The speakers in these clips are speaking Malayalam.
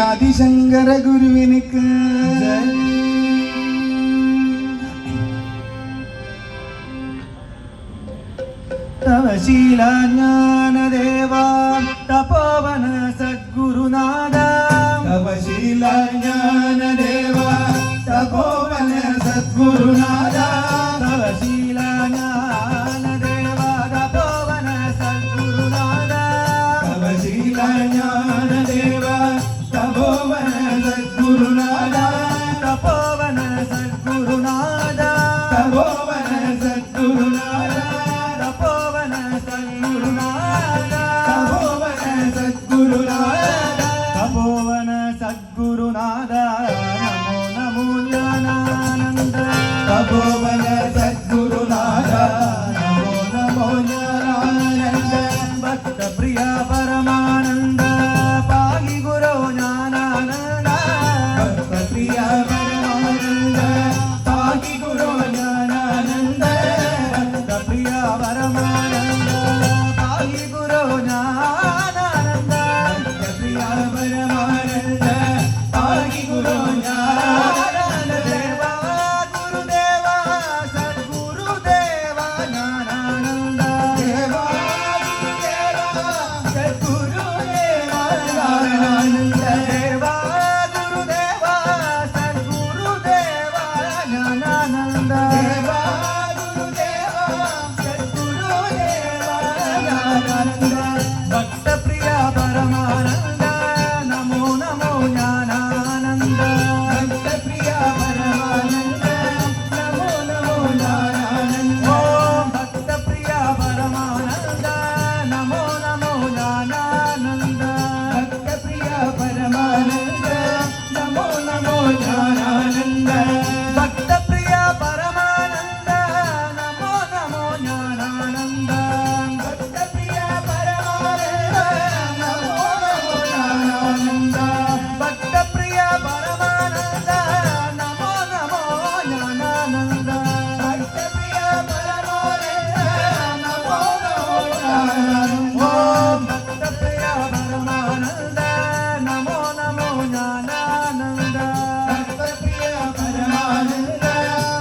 ആദിശങ്കര ഗുരുവിനിക്ക് തവശീല ജ്ഞാനദേവ തപോവന സദ്ഗുരുനാഥ തവശീല ജ്ഞാനദേവ തപോവന സദ്ഗുരുനാഥ തവശീല ജ്ഞാനദേവ തപോവന സദ്ഗുരുനാഥ തവശീല ജ്ഞാനദേവ തപോവന സദ്ഗുരുനാഥ തപോവന സദ്ഗുരുനാഥ തപോവന സദ്ഗുരുനാഥ തപോവന സദ്ഗുരുനാഥ തപോവന സദ്ഗുരുനാഥ തപോവന സദ്ഗുരുനാഥ നമോ നമോ ജ്ഞാനാനന്ദ തപോവന സദ്ഗുരുനാഥ നമോ നമോ ജ്ഞാനാനന്ദ ഭക്തപ്രിയ പരമാനന്ദ പാഹി ഗുരോ ജ്ഞാനാനന്ദ ഭക്തപ്രിയ പരമാനന്ദ പാഹി ഗുരോ ജ്ഞാനാനന്ദ ഭക്തപ്രിയ പരമാനന്ദ പാഹി ഗുരോ ജ്ഞാനാനന്ദ ഭക്തപ്രിയ പരമാനന്ദ പാഹി ഗുരോ ജ്ഞാനാനന്ദ ദേവ ഗുരുദേവ സദ്ഗുരുദേവ ജ്ഞാനാനന്ദ ദേവ ഗുരുദേവ സദ്ഗുരുദേവ ജ്ഞാനാനന്ദ ദേവ ഗുരുദേവ സദ്ഗുരുദേവ ജ്ഞാനാനന്ദ ദേവ ഗുരുദേവ സദ്ഗുരുദേവ ജ്ഞാനാനന്ദ ഭക്തപ്രിയ പരമാനന്ദ നമോ നമോ ജ്ഞാനാനന്ദ ഭക്തപ്രിയ പരമാനന്ദ നമോ നമോ ജ്ഞാനാനന്ദ ഓം ഭക്തപ്രിയ പരമാനന്ദ നമോ നമോ ജ്ഞാനാനന്ദ ഭക്തപ്രിയ പരമാനന്ദ നമോ നമോ ജ്ഞാനാനന്ദ ഭക്തപ്രിയ പരമാനന്ദ നമോ നമോ ജ്ഞാനാനന്ദ ഭക്തപ്രിയ പരമാനന്ദ നമോ നമോ ജ്ഞാനാനന്ദ ഭക്തപ്രിയ പരമാനന്ദ നമോ നമോ ജ്ഞാനാനന്ദ ഭക്തപ്രിയ പരമാനന്ദ നമോ നമോ ജ്ഞാനാനന്ദ ഓം ഭക്തപ്രിയ പരമാനന്ദ നമോ നമോ ജ്ഞാനാനന്ദ ഭക്തപ്രിയ പരമാനന്ദ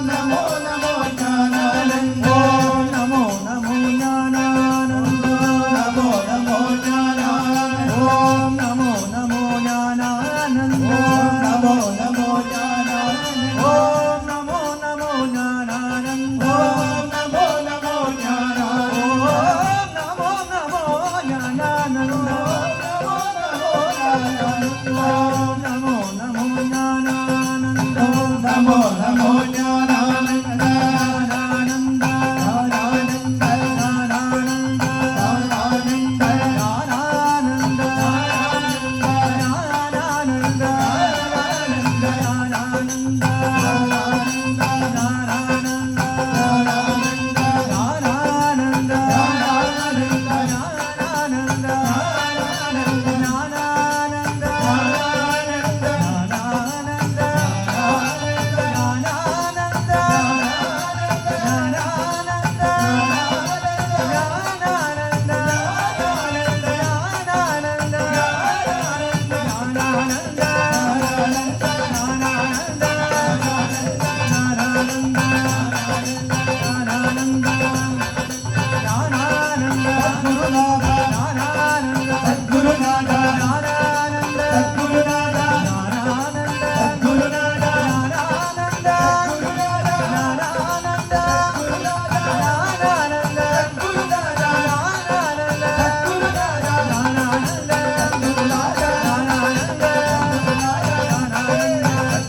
നമോ നമോ ജ്ഞാനാനന്ദ ഓം നമോ നമോ ജ്ഞാനാനന്ദ നമോ നമോ ജ്ഞാനാനന്ദ ഓം നമോ നമോ ജ്ഞാനാനന്ദ നമോ നമോ ജ്ഞാനാനന്ദ ഓം നമോ നമോ ജ്ഞാനാനന്ദ ഓം നമോ നമോ ജ്ഞാനാനന്ദ ഓം നമോ നമോ ജ്ഞാനാനന്ദ ഓം നമോ നമോ ജ്ഞാനാനന്ദ ഓം നമോ നമോ ജ്ഞാനാനന്ദ ജ്ഞാനാനന്ദ ജ്ഞാനാനന്ദ ജ്ഞാനാനന്ദ ജ്ഞാനാനന്ദ ജ്ഞാനാനന്ദ ജ്ഞാനാനന്ദ ജ്ഞാനാനന്ദ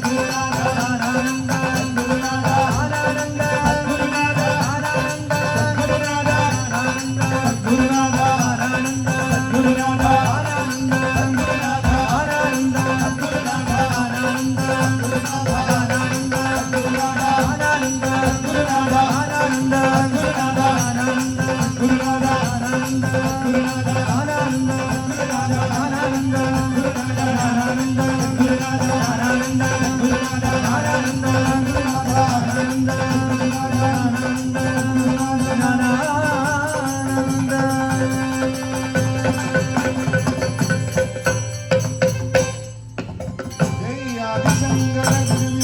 ആദിശങ്കര ഗുരുവേ